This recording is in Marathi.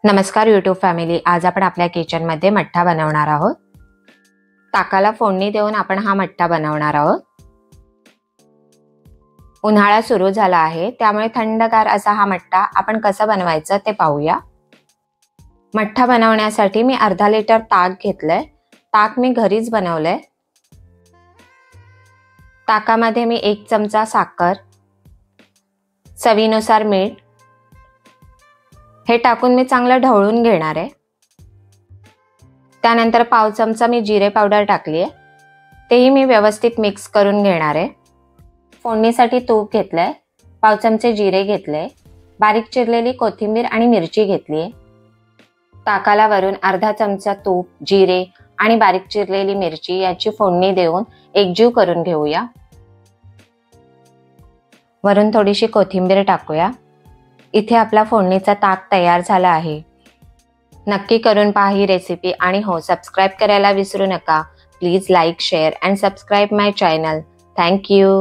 नमस्कार यूट्यूब फॅमिली। आज आपण आपल्या किचनमध्ये मठ्ठा बनवणार आहोत। ताकाला फोडणी देऊन आपण हा मठ्ठा बनवणार आहोत। उन्हाळा सुरू झाला आहे, त्यामुळे थंडगार असा हा मठ्ठा आपण कसा बनवायचा ते पाहूया। मठ्ठा बनवण्यासाठी मी अर्धा लिटर ताक घेतलंय। ताक मी घरीच बनवलंय। ताकामध्ये मी 1 चमचा साखर, चवीनुसार मीठ हे टाकून मी चांगलं ढवळून घेणार आहे। त्यानंतर पाव चमचा मी जिरे पावडर टाकली आहे, तेही मी व्यवस्थित मिक्स करून घेणार आहे। फोडणीसाठी तूप घेतलंय, पाव चमचे जिरे घेतले, बारीक चिरलेली कोथिंबीर आणि मिरची घेतली आहे। ताकाला वरून अर्धा चमचा तूप, जिरे आणि बारीक चिरलेली मिरची याची फोडणी देऊन एकजीव करून घेऊया। वरून थोडीशी कोथिंबीर टाकूया। इथे आपला फोडणीचा ताक तयार झाला आहे। नक्की करून पहा ही रेसिपी आणि हो, सबस्क्राइब करायला विसरू नका। Please like, share and subscribe my channel. Thank you.